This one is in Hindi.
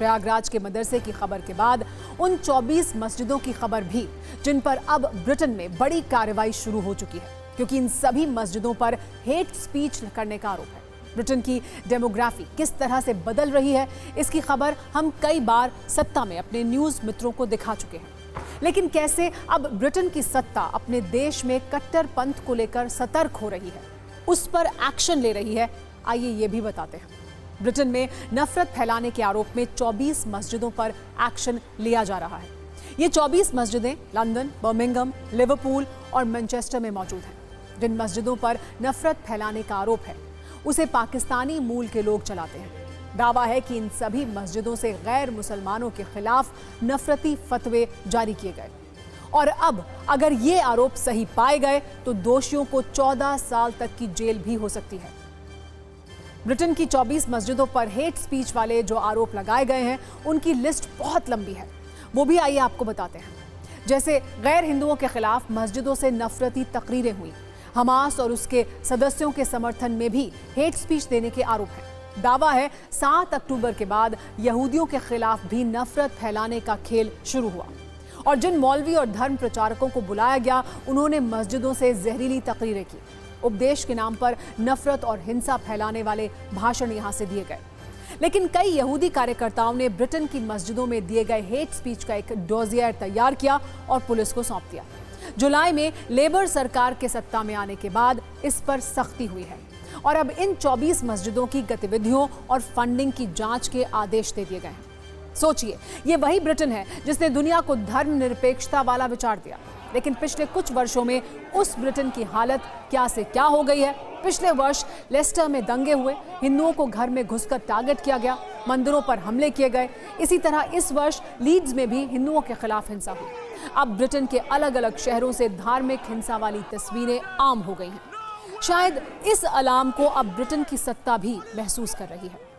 प्रयागराज के मदरसे की खबर के बाद उन 24 मस्जिदों की खबर भी जिन पर अब ब्रिटेन में बड़ी कार्रवाई शुरू हो चुकी है, क्योंकि इन सभी मस्जिदों पर हेट स्पीच करने का आरोप है। ब्रिटेन की डेमोग्राफी किस तरह से बदल रही है, इसकी खबर हम कई बार सत्ता में अपने न्यूज मित्रों को दिखा चुके हैं। लेकिन कैसे अब ब्रिटेन की सत्ता अपने देश में कट्टरपंथ को लेकर सतर्क हो रही है, उस पर एक्शन ले रही है, आइए ये भी बताते हैं। ब्रिटेन में नफरत फैलाने के आरोप में 24 मस्जिदों पर एक्शन लिया जा रहा है। ये 24 मस्जिदें लंदन, बर्मिंघम, लिवरपूल और मैनचेस्टर में मौजूद हैं। जिन मस्जिदों पर नफरत फैलाने का आरोप है, उसे पाकिस्तानी मूल के लोग चलाते हैं। दावा है कि इन सभी मस्जिदों से गैर मुसलमानों के खिलाफ नफरती फतवे जारी किए गए और अब अगर ये आरोप सही पाए गए तो दोषियों को 14 साल तक की जेल भी हो सकती है। ब्रिटेन की 24 मस्जिदों पर हेट स्पीच वाले जो आरोप लगाए गए हैं, उनकी लिस्ट बहुत लंबी है। वो भी आइए आपको बताते हैं। जैसे गैर हिंदुओं के खिलाफ मस्जिदों से नफरती तकरीरें हुई, हमास और उसके सदस्यों के समर्थन में भी हेट स्पीच देने के आरोप हैं। दावा है 7 अक्टूबर के बाद यहूदियों के खिलाफ भी नफरत फैलाने का खेल शुरू हुआ और जिन मौलवी और धर्म प्रचारकों को बुलाया गया, उन्होंने मस्जिदों से जहरीली तकरीरें की। उपदेश के नाम पर नफरत और हिंसा फैलाने वाले भाषण यहां से दिए गए। लेकिन कई यहूदी कार्यकर्ताओं ने ब्रिटेन की मस्जिदों में दिए गए हेट स्पीच का एक डोजियर तैयार किया और पुलिस को सौंप दिया। जुलाई में लेबर सरकार के सत्ता में आने के बाद इस पर सख्ती हुई है और अब इन 24 मस्जिदों की गतिविधियों और फंडिंग की जांच के आदेश दे दिए गए हैं। सोचिए, ये वही ब्रिटेन है जिसने दुनिया को धर्मनिरपेक्षता वाला विचार दिया, लेकिन पिछले कुछ वर्षों में उस ब्रिटेन की हालत क्या से क्या हो गई है। पिछले वर्ष लेस्टर में दंगे हुए, हिंदुओं को घर में घुसकर टारगेट किया गया, मंदिरों पर हमले किए गए। इसी तरह इस वर्ष लीड्स में भी हिंदुओं के खिलाफ हिंसा हुई। अब ब्रिटेन के अलग अलग शहरों से धार्मिक हिंसा वाली तस्वीरें आम हो गई हैं। शायद इस अलार्म को अब ब्रिटेन की सत्ता भी महसूस कर रही है।